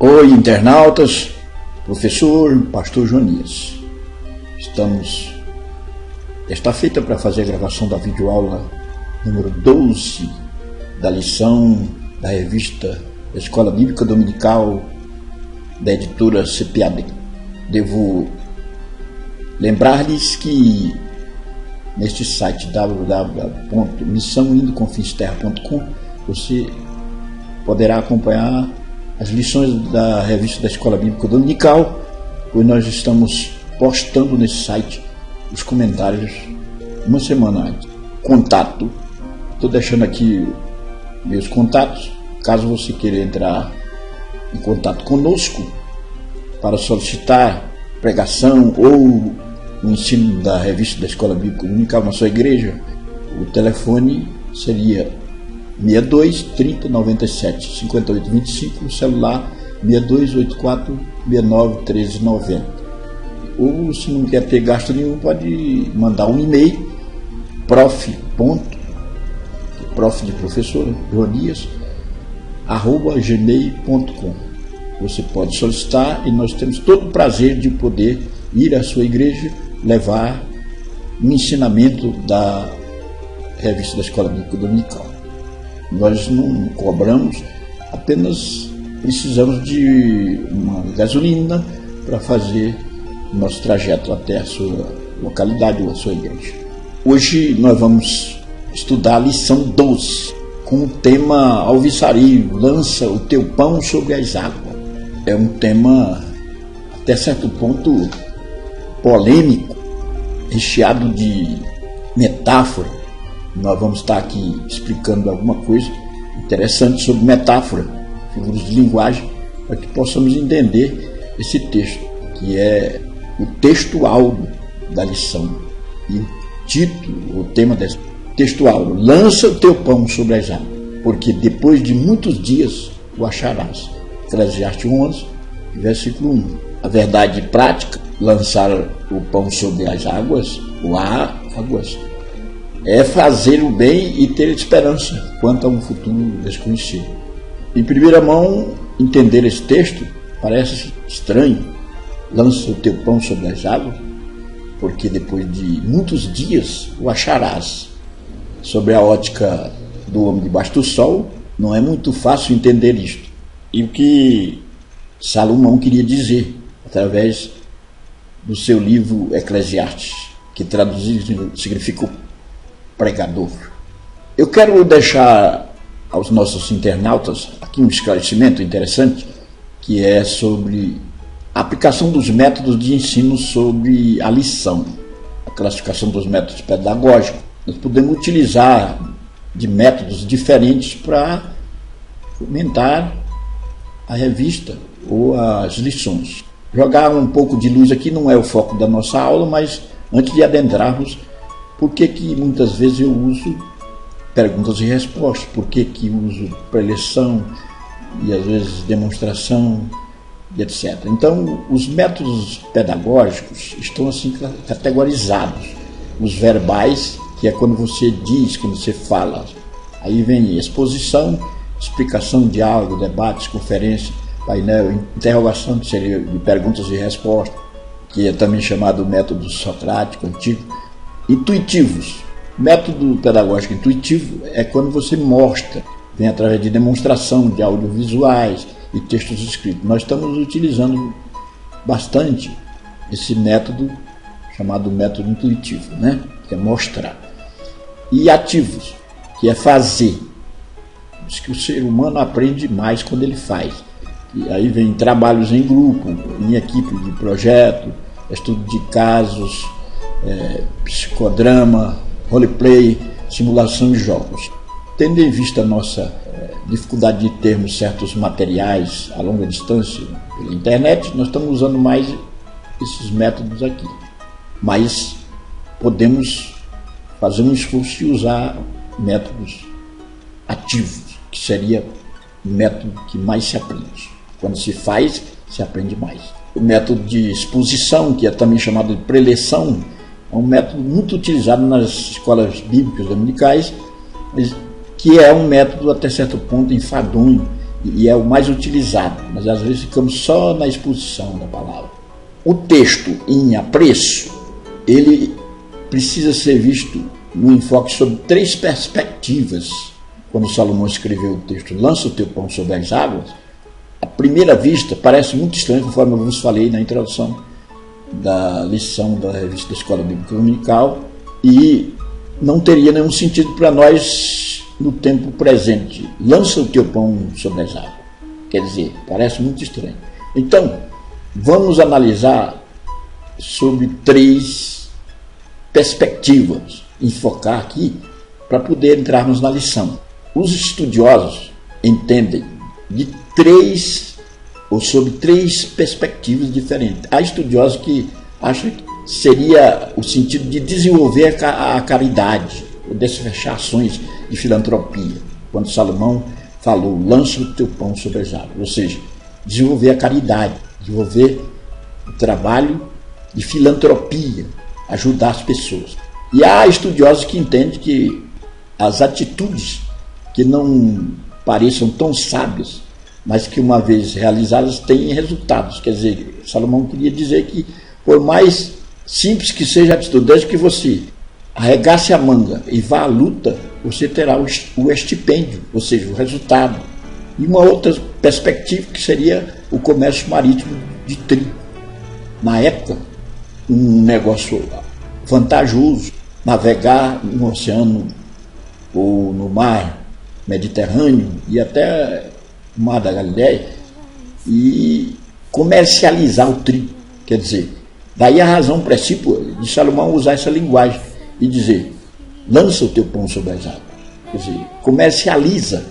Oi, internautas, professor Pastor Jonias. Estamos esta feita para fazer a gravação da videoaula número 12 da lição da revista Escola Bíblica Dominical da editora CPAD. Devo lembrar-lhes que neste site www.missãoindoconfinsterra.com você poderá acompanhar as lições da revista da Escola Bíblica Dominical, pois nós estamos postando nesse site os comentários uma semana antes. Contato, estou deixando aqui meus contatos, caso você queira entrar em contato conosco para solicitar pregação ou o ensino da revista da Escola Bíblica Dominical na sua igreja, o telefone seria 62 30 97 58 25, o celular 62 84 69 13 90. Ou, se não quer ter gasto nenhum, pode mandar um e-mail prof de professor Jonias @gmail.com. Você pode solicitar e nós temos todo o prazer de poder ir à sua igreja levar um ensinamento da revista da Escola Bíblica Dominical. Nós não cobramos, apenas precisamos de uma gasolina para fazer o nosso trajeto até a sua localidade ou a sua igreja. Hoje nós vamos estudar a lição 12, com o tema alvissareiro, lança o teu pão sobre as águas. É um tema até certo ponto polêmico, recheado de metáfora. Nós vamos estar aqui explicando alguma coisa interessante sobre metáfora, figuras de linguagem, para que possamos entender esse texto, que é o texto-áureo da lição. E o título, o tema desse texto-áureo: lança o teu pão sobre as águas, porque depois de muitos dias o acharás. Eclesiastes 11, versículo 1. A verdade prática, lançar o pão sobre as águas, ou águas, é fazer o bem e ter esperança quanto a um futuro desconhecido. Em primeira mão, entender esse texto parece estranho. Lança o teu pão sobre as águas, porque depois de muitos dias o acharás. Sobre a ótica do homem debaixo do sol, não é muito fácil entender isto. E o que Salomão queria dizer através do seu livro Eclesiastes, que traduzido significa pregador. Eu quero deixar aos nossos internautas aqui um esclarecimento interessante, que é sobre a aplicação dos métodos de ensino sobre a lição, a classificação dos métodos pedagógicos. Nós podemos utilizar de métodos diferentes para fomentar a revista ou as lições. Jogar um pouco de luz aqui não é o foco da nossa aula, mas antes de adentrarmos, por que muitas vezes eu uso perguntas e respostas? Por que uso preleção e às vezes demonstração, etc. Então, os métodos pedagógicos estão assim categorizados. Os verbais, que é quando você diz, quando você fala. Aí vem exposição, explicação, diálogo, debates, conferência, painel, interrogação, que seria de perguntas e respostas, que é também chamado método socrático antigo. Intuitivos. Método pedagógico intuitivo é quando você mostra, vem através de demonstração de audiovisuais e textos escritos. Nós estamos utilizando bastante esse método chamado método intuitivo, que é mostrar. E ativos, que é fazer. Diz que o ser humano aprende mais quando ele faz. E aí vem trabalhos em grupo, em equipe de projeto, estudo de casos, psicodrama, roleplay, simulação de jogos. Tendo em vista a nossa dificuldade de termos certos materiais a longa distância pela internet, nós estamos usando mais esses métodos aqui. Mas podemos fazer um esforço de usar métodos ativos, que seria o método que mais se aprende. Quando se faz, se aprende mais. O método de exposição, que é também chamado de preleção, é um método muito utilizado nas escolas bíblicas dominicais, que é um método até certo ponto enfadonho e é o mais utilizado, mas às vezes ficamos só na exposição da palavra. O texto em apreço, ele precisa ser visto no enfoque sobre 3 perspectivas. Quando Salomão escreveu o texto "Lança o teu pão sobre as águas", à primeira vista parece muito estranho, conforme eu vos falei na introdução da lição da revista da Escola Bíblica Dominical, e não teria nenhum sentido para nós no tempo presente. Lança o teu pão sobre as águas. Quer dizer, parece muito estranho. Então, vamos analisar sobre 3 perspectivas, enfocar aqui para poder entrarmos na lição. Os estudiosos entendem de 3 ou sobre 3 perspectivas diferentes. Há estudiosos que acham que seria o sentido de desenvolver a caridade, ou desfechar ações de filantropia, quando Salomão falou "lança o teu pão sobre as águas", ou seja, desenvolver a caridade, desenvolver o trabalho de filantropia, ajudar as pessoas. E há estudiosos que entendem que as atitudes que não pareçam tão sábias, mas que uma vez realizadas têm resultados. Quer dizer, Salomão queria dizer que, por mais simples que seja a atitude, desde que você arregace a manga e vá à luta, você terá o estipêndio, ou seja, o resultado. E uma outra perspectiva que seria o comércio marítimo de trigo. Na época, um negócio vantajoso, navegar no oceano ou no mar Mediterrâneo e até o mar da Galileia e comercializar o trigo. Quer dizer, daí a razão principal de Salomão usar essa linguagem e dizer "lança o teu pão sobre as águas". Quer dizer, comercializa,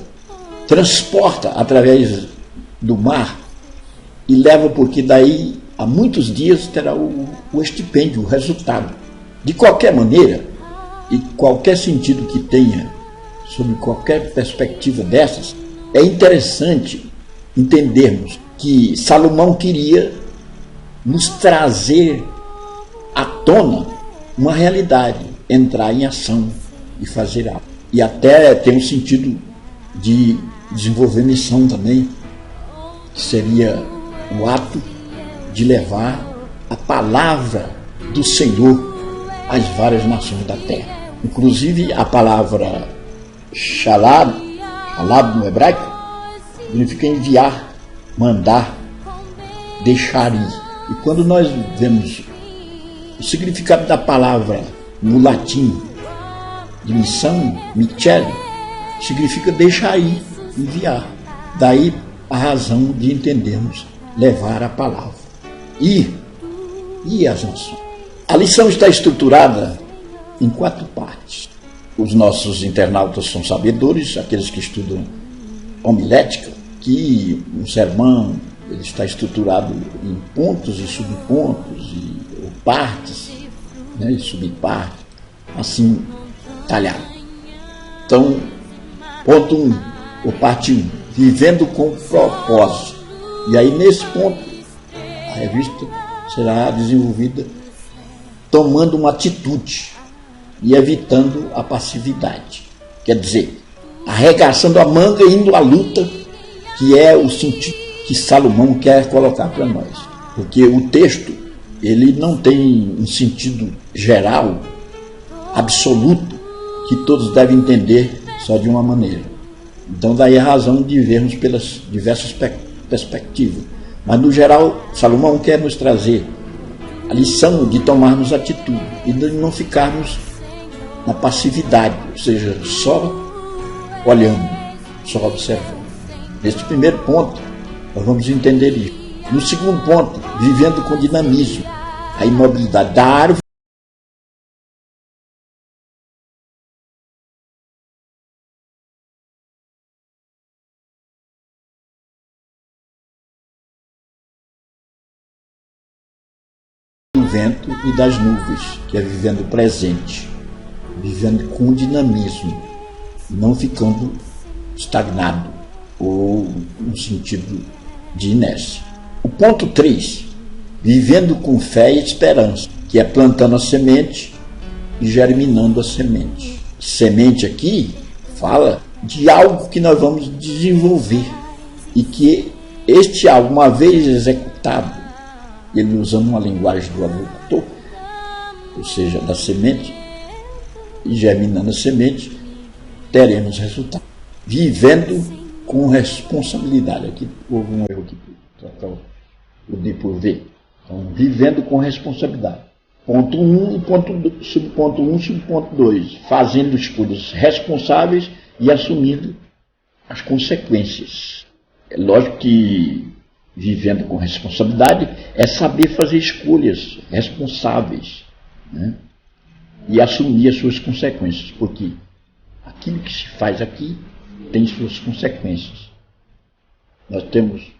transporta através do mar e leva, porque daí a muitos dias terá o estipêndio, o resultado. De qualquer maneira, e qualquer sentido que tenha, sobre qualquer perspectiva dessas, é interessante entendermos que Salomão queria nos trazer à tona uma realidade, entrar em ação e fazer algo. E até tem um sentido de desenvolver missão também, que seria o ato de levar a palavra do Senhor às várias nações da terra. Inclusive a palavra shalad no hebraico, significa enviar, mandar, deixar ir. E quando nós vemos o significado da palavra no latim de missão, michele, significa deixar ir, enviar. Daí a razão de entendermos levar a palavra. Ir as nações. A lição está estruturada em 4 partes. Os nossos internautas são sabedores, aqueles que estudam homilética, que um sermão ele está estruturado em pontos e subpontos, ou partes, né, e subpartes, assim, talhado. Então, ponto 1, ou parte 1, vivendo com propósito. E aí, nesse ponto, a revista será desenvolvida tomando uma atitude e evitando a passividade. Quer dizer, arregaçando a manga e indo à luta, que é o sentido que Salomão quer colocar para nós. Porque o texto, ele não tem um sentido geral, absoluto, que todos devem entender só de uma maneira. Então daí a razão de vermos pelas diversas perspectivas. Mas no geral, Salomão quer nos trazer a lição de tomarmos atitude e de não ficarmos na passividade, ou seja, só olhando, só observando. Neste primeiro ponto, nós vamos entender isso. No segundo ponto, vivendo com dinamismo, a imobilidade da árvore. Do vento e das nuvens, que é vivendo o presente, vivendo com dinamismo, não ficando estagnado ou no sentido de inércia. O ponto 3, vivendo com fé e esperança, que é plantando a semente e germinando a semente. Semente aqui fala de algo que nós vamos desenvolver, e que este algo, uma vez executado, ele usando uma linguagem do agricultor, ou seja, da semente, e germinando a semente, teremos resultado. Vivendo com responsabilidade. Aqui houve um erro aqui, trocar o D por V. Então, vivendo com responsabilidade. Ponto 1, subponto 1, subponto 2. Fazendo escolhas responsáveis e assumindo as consequências. É lógico que vivendo com responsabilidade é saber fazer escolhas responsáveis, né? E assumir as suas consequências, porque aquilo que se faz aqui tem suas consequências. Nós temos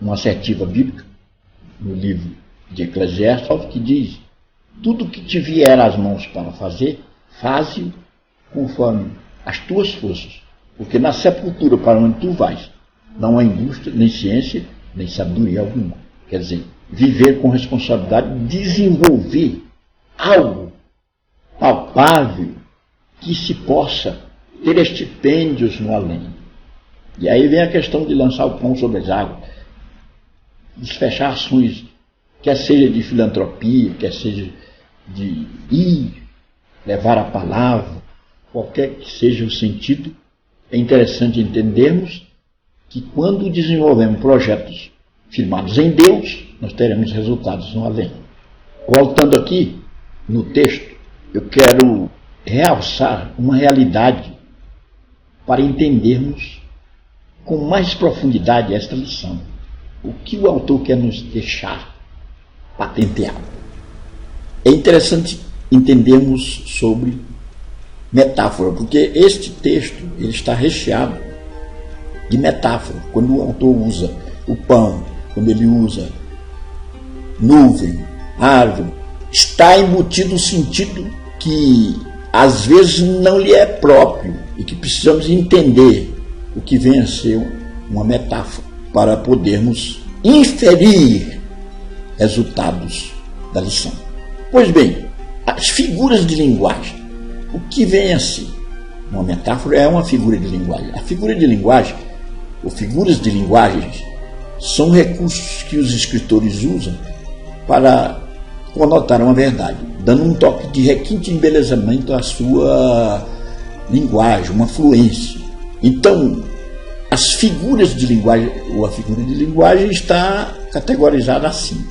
uma assertiva bíblica no livro de Eclesiastes que diz: tudo que te vier às mãos para fazer, faze-o conforme as tuas forças, porque na sepultura para onde tu vais, não há indústria, nem ciência, nem sabedoria alguma. Quer dizer, viver com responsabilidade, desenvolver algo palpável que se possa ter estipêndios no além. E aí vem a questão de lançar o pão sobre as águas, desfechar ações, quer seja de filantropia, quer seja de ir, levar a palavra, qualquer que seja o sentido. É interessante entendermos que quando desenvolvemos projetos firmados em Deus, nós teremos resultados no além. Voltando aqui no texto, eu quero realçar uma realidade para entendermos com mais profundidade esta lição. O que o autor quer nos deixar patenteado. É interessante entendermos sobre metáfora, porque este texto ele está recheado de metáfora. Quando o autor usa o pão, quando ele usa nuvem, árvore, está embutido um sentido que às vezes não lhe é próprio e que precisamos entender o que vem a ser uma metáfora para podermos inferir resultados da lição. Pois bem, as figuras de linguagem, o que vem a ser uma metáfora é uma figura de linguagem. A figura de linguagem, ou figuras de linguagens, são recursos que os escritores usam para conotar uma verdade, dando um toque de requinte e embelezamento à sua linguagem, uma fluência. Então, as figuras de linguagem, ou a figura de linguagem está categorizada assim: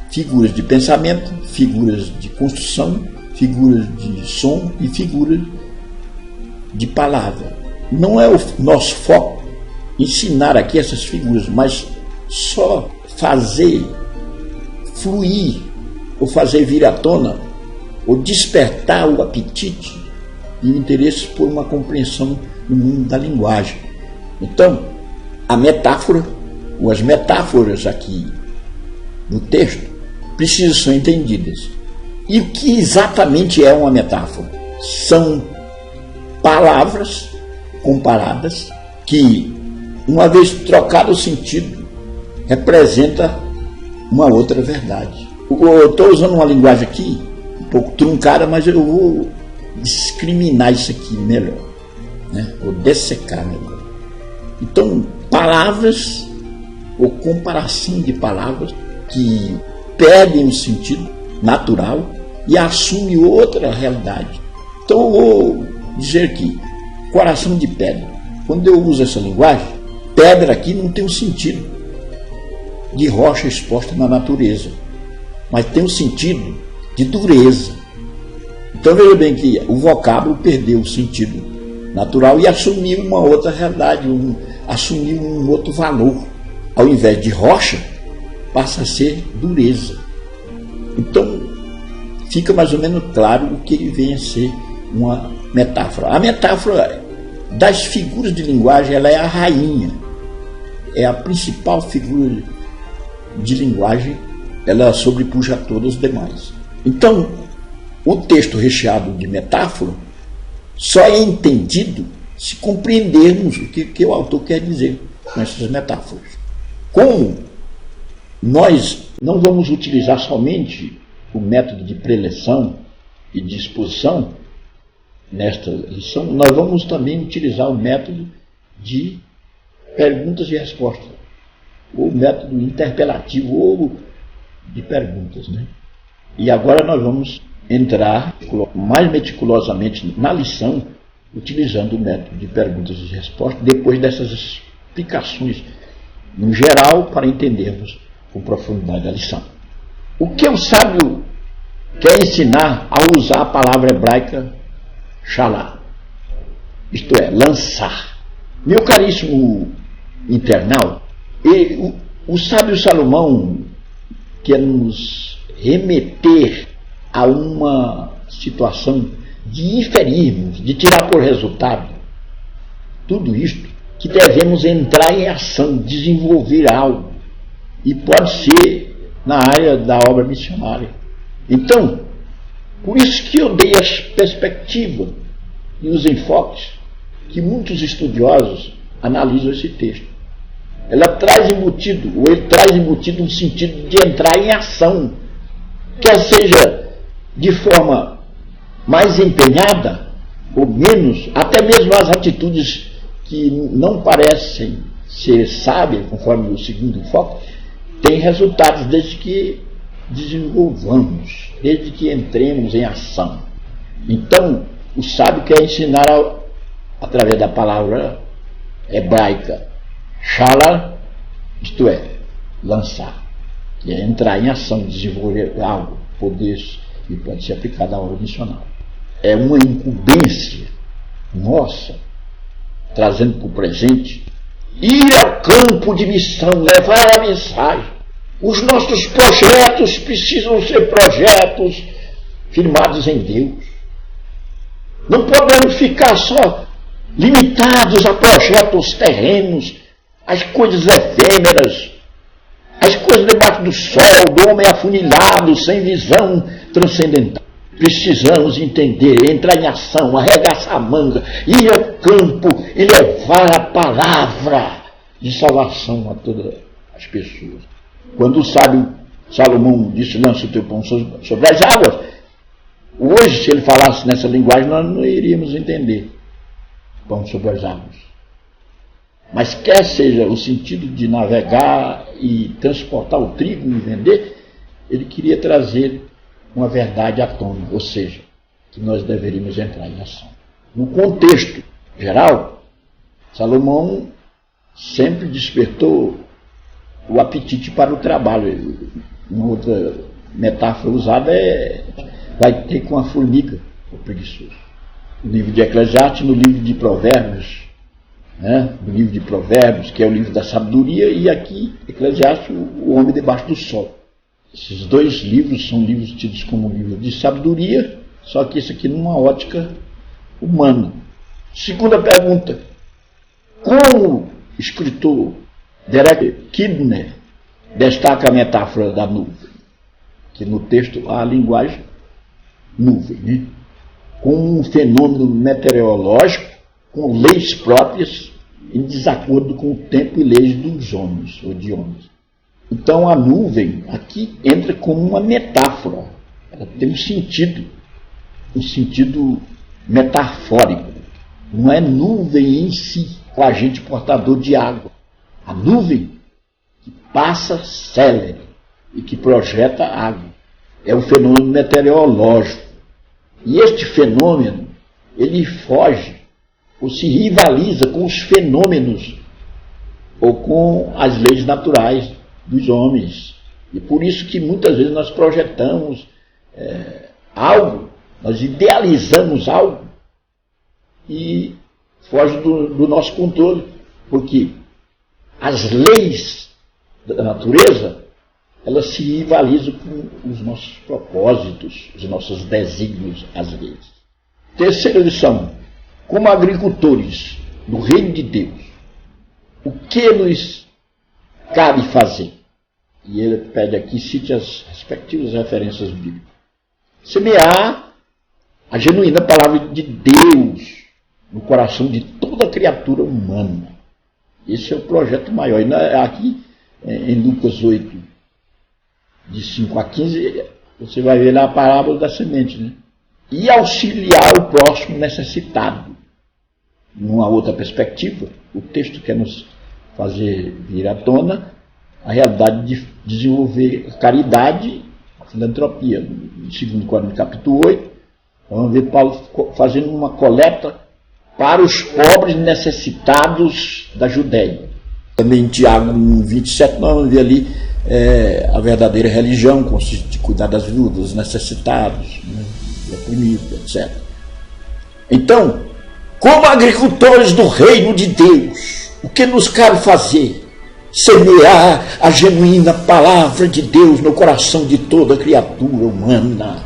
figuras de pensamento, figuras de construção, figuras de som e figuras de palavra. Não é o nosso foco ensinar aqui essas figuras, mas só fazer fluir, ou fazer vir à tona, ou despertar o apetite e o interesse por uma compreensão do mundo da linguagem. Então, a metáfora, ou as metáforas aqui no texto, precisam ser entendidas. E o que exatamente é uma metáfora? São palavras comparadas que, uma vez trocado o sentido, representa uma outra verdade. Eu estou usando uma linguagem aqui um pouco truncada, mas eu vou discriminar isso aqui melhor, né? Vou dessecar melhor. Então, palavras ou comparação de palavras que perdem o sentido natural e assumem outra realidade. Então eu vou dizer aqui, coração de pedra. Quando eu uso essa linguagem, pedra aqui não tem um sentido de rocha exposta na natureza, mas tem um sentido de dureza. Então veja bem que o vocábulo perdeu o sentido natural e assumiu uma outra realidade, assumiu um outro valor. Ao invés de rocha, passa a ser dureza. Então fica mais ou menos claro o que ele vem a ser uma metáfora. A metáfora das figuras de linguagem, ela é a rainha, é a principal figura de linguagem, ela sobrepuja todas as demais. Então, o texto recheado de metáfora só é entendido se compreendermos o que o autor quer dizer com essas metáforas. Como nós não vamos utilizar somente o método de preleção e de exposição nesta lição, nós vamos também utilizar o método de perguntas e respostas. ou método interpelativo, ou de perguntas, né? E agora nós vamos entrar mais meticulosamente na lição, utilizando o método de perguntas e respostas, depois dessas explicações no geral, para entendermos com profundidade a lição. O que o sábio quer ensinar ao usar a palavra hebraica shalá, isto é, lançar? Meu caríssimo internauta, o sábio Salomão quer nos remeter a uma situação de inferirmos, de tirar por resultado tudo isto, que devemos entrar em ação, desenvolver algo, e pode ser na área da obra missionária. Então, por isso que eu dei as perspectivas e os enfoques que muitos estudiosos analisam esse texto. Ele traz embutido um sentido de entrar em ação, quer seja de forma mais empenhada ou menos, até mesmo as atitudes que não parecem ser sábias, conforme o segundo enfoque, têm resultados desde que desenvolvamos, desde que entremos em ação. Então, o sábio quer ensinar através da palavra hebraica shalá, isto é, lançar, que é entrar em ação, desenvolver algo, poder, e pode ser aplicado à obra missionária. É uma incumbência nossa, trazendo para o presente, ir ao campo de missão, levar a mensagem. Os nossos projetos precisam ser projetos firmados em Deus. Não podemos ficar só limitados a projetos terrenos, as coisas efêmeras, as coisas debaixo do sol, do homem afunilado, sem visão transcendental. Precisamos entender, entrar em ação, arregaçar a manga, ir ao campo e levar a palavra de salvação a todas as pessoas. Quando o sábio Salomão disse, lança o teu pão sobre as águas, hoje, se ele falasse nessa linguagem, nós não iríamos entender pão sobre as águas. Mas quer seja o sentido de navegar e transportar o trigo e vender, ele queria trazer uma verdade à tona, ou seja, que nós deveríamos entrar em ação. No contexto geral, Salomão sempre despertou o apetite para o trabalho. Uma outra metáfora usada vai ter com a formiga, o preguiçoso. No livro de Eclesiastes, no livro de Provérbios, no livro de Provérbios, que é o livro da sabedoria, e aqui, Eclesiastes, o homem debaixo do sol. Esses dois livros são livros tidos como livro de sabedoria, só que esse aqui numa ótica humana. Segunda pergunta: como o escritor Derek Kidner destaca a metáfora da nuvem? Que no texto há a linguagem nuvem, né? Com um fenômeno meteorológico, com leis próprias, em desacordo com o tempo e leis dos homens, ou de homens. Então a nuvem aqui entra como uma metáfora, ela tem um sentido metafórico. Não é nuvem em si, o agente portador de água. A nuvem que passa célere e que projeta água. É um fenômeno meteorológico. E este fenômeno, ele foge ou se rivaliza com os fenômenos ou com as leis naturais dos homens. E por isso que muitas vezes nós projetamos algo, nós idealizamos algo e foge do nosso controle, porque as leis da natureza, elas se rivalizam com os nossos propósitos, os nossos desígnios, às vezes. Terceira lição: como agricultores do reino de Deus, o que nos cabe fazer? E ele pede aqui, cite as respectivas referências bíblicas. Semear a genuína palavra de Deus no coração de toda criatura humana. Esse é o projeto maior. E aqui, em Lucas 8, de 5 a 15, você vai ver lá a parábola da semente, né? E auxiliar o próximo necessitado. Numa outra perspectiva, o texto quer nos fazer vir à tona a realidade de desenvolver a caridade, a filantropia. No 2 Coríntios, capítulo 8, vamos ver Paulo fazendo uma coleta para os pobres necessitados da Judéia. Também em Tiago 27, nós vamos ver ali a verdadeira religião, consiste de cuidar das viúvas, dos necessitados, né, oprimidos, etc. Então, como agricultores do reino de Deus, o que nos cabe fazer? Semear a genuína palavra de Deus no coração de toda criatura humana.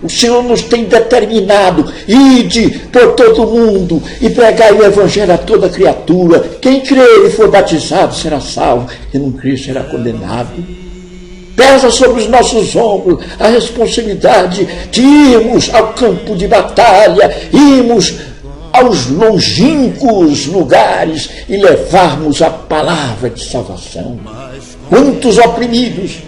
O Senhor nos tem determinado: ide por todo mundo e pregai o evangelho a toda criatura. Quem crer e for batizado será salvo, quem não crer será condenado. Pesa sobre os nossos ombros a responsabilidade de irmos ao campo de batalha, irmos aos longínquos lugares e levarmos a palavra de salvação. Quantos oprimidos,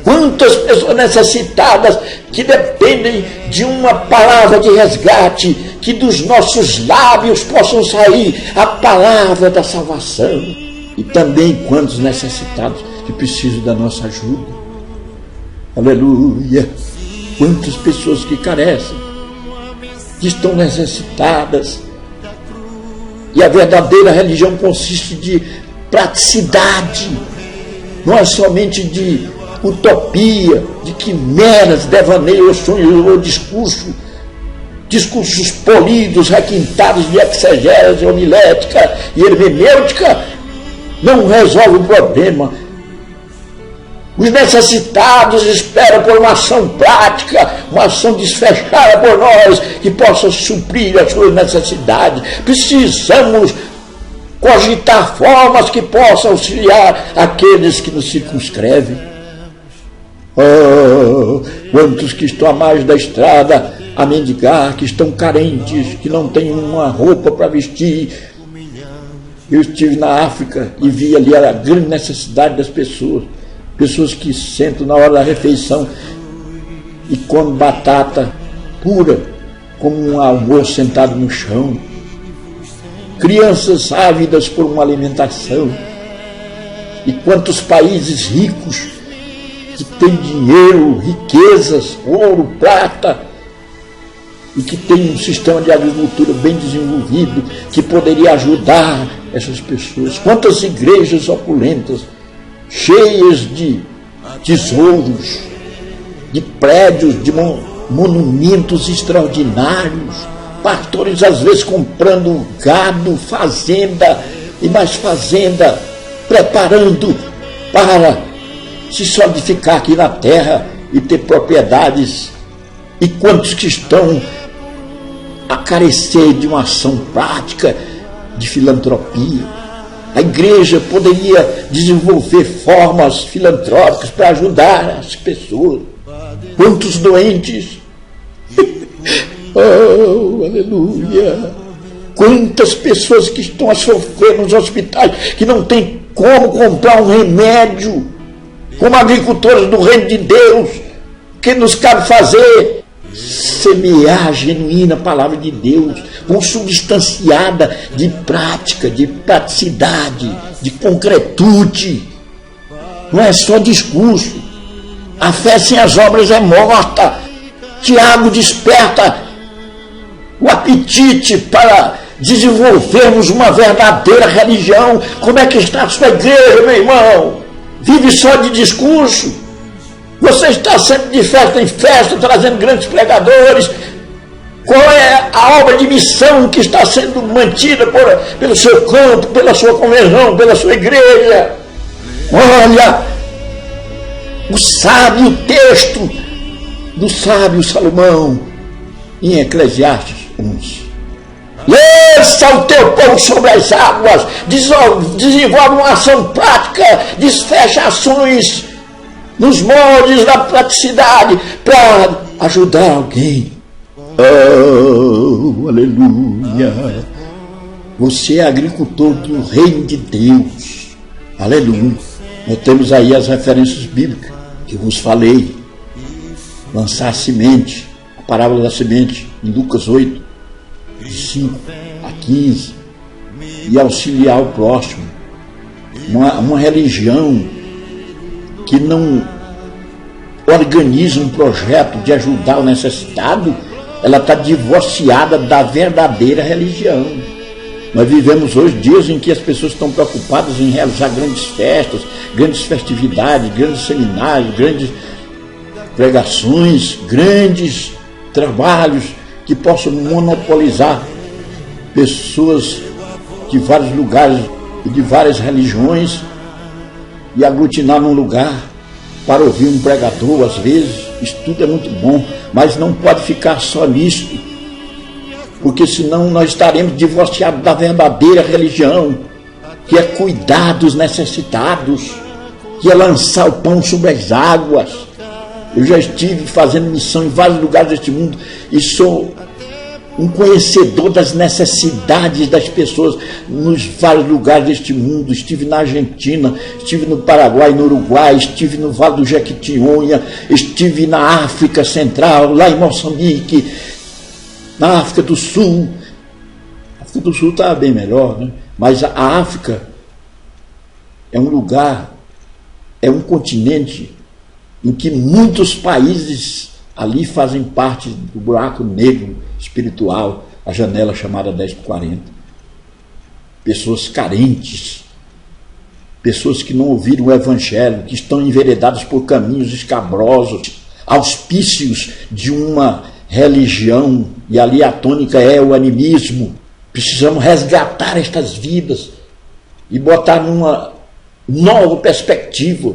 quantas pessoas necessitadas que dependem de uma palavra de resgate, que dos nossos lábios possam sair a palavra da salvação. E também quantos necessitados que precisam da nossa ajuda. Aleluia! Quantas pessoas que carecem, que estão necessitadas. E a verdadeira religião consiste de praticidade, não é somente de utopia, de quimeras, devaneios, sonhos ou discursos polidos, requintados de exegese, homilética e hermenêutica, não resolve o problema. Os necessitados esperam por uma ação prática, uma ação desfechada por nós, que possa suprir as suas necessidades. Precisamos cogitar formas que possam auxiliar aqueles que nos circunscrevem. Oh, quantos que estão à margem da estrada a mendigar, que estão carentes, que não têm uma roupa para vestir. Eu estive na África e vi ali a grande necessidade das pessoas. Pessoas que sentam na hora da refeição e comem batata pura, como um almoço sentado no chão. Crianças ávidas por uma alimentação. E quantos países ricos que têm dinheiro, riquezas, ouro, prata, e que têm um sistema de agricultura bem desenvolvido, que poderia ajudar essas pessoas. Quantas igrejas opulentas, cheias de tesouros, de prédios, de monumentos extraordinários, pastores às vezes comprando gado, fazenda e mais fazenda, preparando para se solidificar aqui na terra e ter propriedades. E quantos que estão a carecer de uma ação prática de filantropia? A igreja poderia desenvolver formas filantrópicas para ajudar as pessoas. Quantos doentes? Oh, aleluia! Quantas pessoas que estão a sofrer nos hospitais, que não tem como comprar um remédio, como agricultores do reino de Deus. O que nos cabe fazer? Semear a genuína palavra de Deus, consubstanciada de prática, de praticidade, de concretude. Não é só discurso. A fé sem as obras é morta. Tiago desperta o apetite para desenvolvermos uma verdadeira religião. Como é que está a sua igreja, meu irmão? Vive só de discurso? Você está sempre de festa em festa, trazendo grandes pregadores. Qual é a obra de missão que está sendo mantida pelo seu campo, pela sua convenção, pela sua igreja? Olha, o sábio texto do sábio Salomão, em Eclesiastes 11. Lança o teu povo sobre as águas, desenvolve uma ação prática, desfecha ações nos moldes da praticidade para ajudar alguém. Oh, aleluia! Você é agricultor do reino de Deus. Aleluia! Nós temos aí as referências bíblicas que vos falei. Lançar a semente, a parábola da semente, em Lucas 8, de 5 a 15, e auxiliar o próximo. Uma religião que não organiza um projeto de ajudar o necessitado, ela está divorciada da verdadeira religião. Nós vivemos hoje dias em que as pessoas estão preocupadas em realizar grandes festas, grandes festividades, grandes seminários, grandes pregações, grandes trabalhos que possam monopolizar pessoas de vários lugares e de várias religiões e aglutinar num lugar para ouvir um pregador. Às vezes, isso tudo é muito bom, mas não pode ficar só nisso, porque senão nós estaremos divorciados da verdadeira religião, que é cuidar dos necessitados, que é lançar o pão sobre as águas. Eu já estive fazendo missão em vários lugares deste mundo e sou um conhecedor das necessidades das pessoas nos vários lugares deste mundo. Estive na Argentina, estive no Paraguai, no Uruguai, estive no Vale do Jequitinhonha, estive na África Central, lá em Moçambique, na África do Sul. A África do Sul está bem melhor, né? Mas a África é um lugar, é um continente em que muitos países ali fazem parte do buraco negro espiritual, a janela chamada 10/40. Pessoas carentes, pessoas que não ouviram o Evangelho, que estão enveredadas por caminhos escabrosos, auspícios de uma religião, e ali a tônica é o animismo. Precisamos resgatar estas vidas e botar numa nova perspectiva,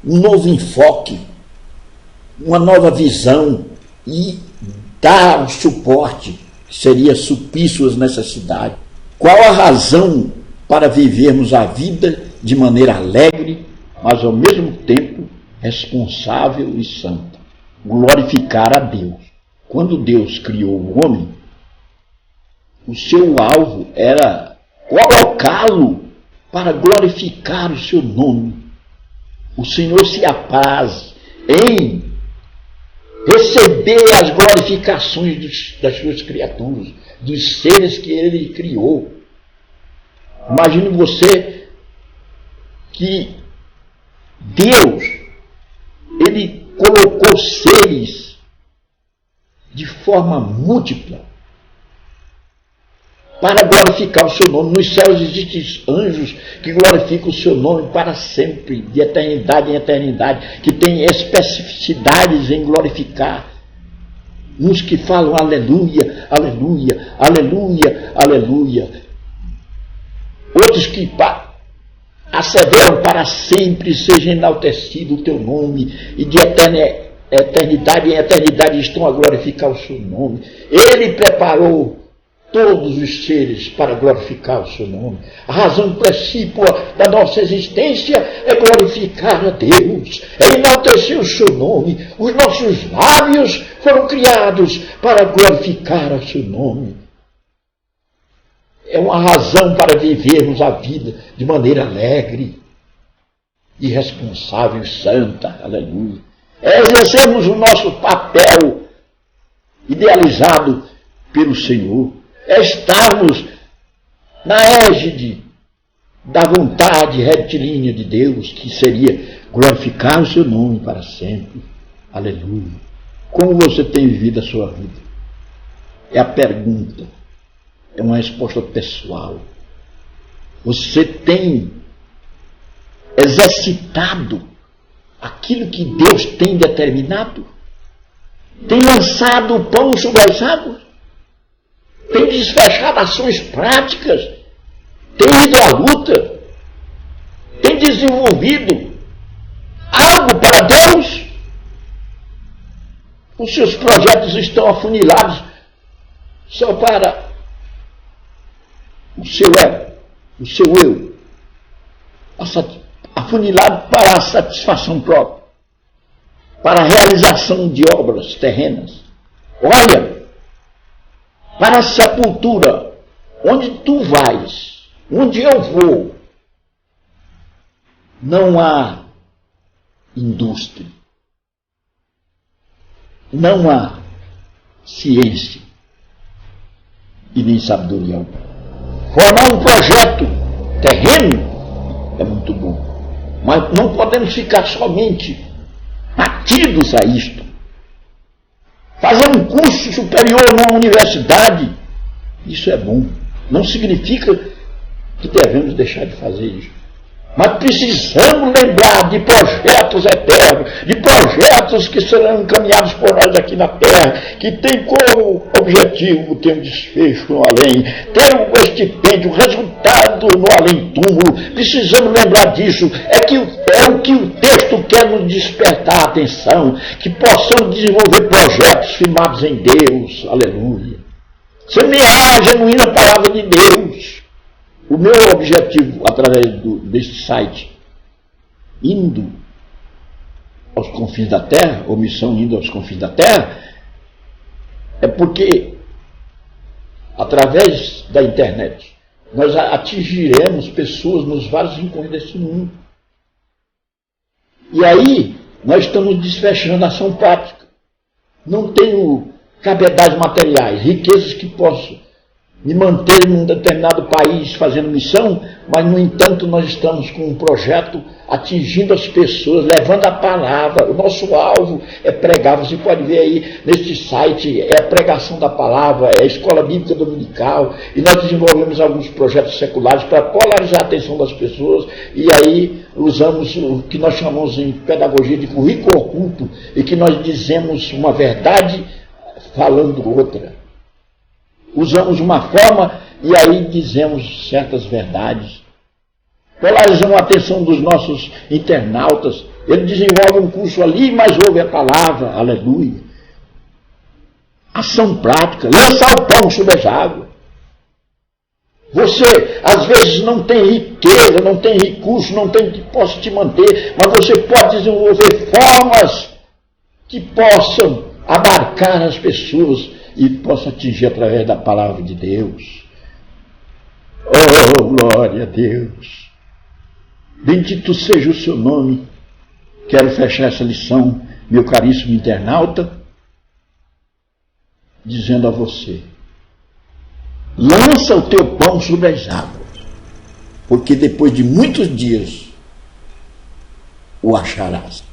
um novo enfoque, uma nova visão e dar o suporte que seria suprir suas necessidades. Qual a razão para vivermos a vida de maneira alegre, mas ao mesmo tempo responsável e santa? Glorificar a Deus. Quando Deus criou o homem, o seu alvo era colocá-lo para glorificar o seu nome. O Senhor se apraz em receber as glorificações das suas criaturas, dos seres que ele criou. Imagine você que Deus, ele colocou seres de forma múltipla para glorificar o seu nome. Nos céus existem anjos que glorificam o seu nome para sempre, de eternidade em eternidade, que têm especificidades em glorificar. Uns que falam aleluia, aleluia, aleluia, aleluia. Outros que asseveram para sempre seja enaltecido o teu nome, e de eternidade em eternidade estão a glorificar o seu nome. Ele preparou todos os seres para glorificar o seu nome. A razão principal da nossa existência é glorificar a Deus, é enaltecer o seu nome. Os nossos lábios foram criados para glorificar o seu nome. É uma razão para vivermos a vida de maneira alegre, irresponsável e santa. Aleluia. É exercermos o nosso papel idealizado pelo Senhor. É estarmos na égide da vontade retilínea de Deus, que seria glorificar o seu nome para sempre. Aleluia. Como você tem vivido a sua vida? É a pergunta. É uma resposta pessoal. Você tem exercitado aquilo que Deus tem determinado? Tem lançado o pão sobre as águas? Tem desfechado ações práticas? Tem ido à luta? Tem desenvolvido algo para Deus? Os seus projetos estão afunilados só para o seu ego, o seu eu, afunilado para a satisfação própria, para a realização de obras terrenas. Olha, para a sepultura, onde tu vais, onde eu vou, não há indústria, não há ciência e nem sabedoria alguma. Formar um projeto terreno é muito bom, Mas não podemos ficar somente atidos a isto. Fazer um curso superior numa universidade, isso é bom. Não significa que devemos deixar de fazer isso. Mas precisamos lembrar de projetos eternos, de projetos que serão encaminhados por nós aqui na Terra, que tem como objetivo ter um desfecho no além, ter um estipêndio, um resultado no além-túmulo. Precisamos lembrar disso. É o que o texto quer nos despertar a atenção, que possamos desenvolver projetos firmados em Deus. Aleluia. Semear a genuína palavra de Deus. O meu objetivo, através deste site, indo aos confins da Terra, ou missão indo aos confins da Terra, é porque, através da internet, nós atingiremos pessoas nos vários rincões desse mundo. E aí, nós estamos desfechando a ação prática. Não tenho cabedais materiais, riquezas que possam me manter num determinado país fazendo missão, mas, no entanto, nós estamos com um projeto atingindo as pessoas, levando a palavra. O nosso alvo é pregar. Você pode ver aí neste site, é a pregação da palavra, é a escola bíblica dominical, e nós desenvolvemos alguns projetos seculares para polarizar a atenção das pessoas, e aí usamos o que nós chamamos em pedagogia de currículo oculto, e que nós dizemos uma verdade falando outra. Usamos uma forma e aí dizemos certas verdades. Polarizamos a atenção dos nossos internautas. Ele desenvolve um curso ali, mas ouve a palavra. Aleluia. Ação prática. Lançar o pão sobre as águas. Você, às vezes, não tem riqueza, não tem recurso, não tem que possa te manter, mas você pode desenvolver formas que possam abarcar as pessoas e possa atingir através da palavra de Deus. Oh, glória a Deus! Bendito seja o seu nome. Quero fechar essa lição, meu caríssimo internauta, dizendo a você: lança o teu pão sobre as águas, porque depois de muitos dias o acharás.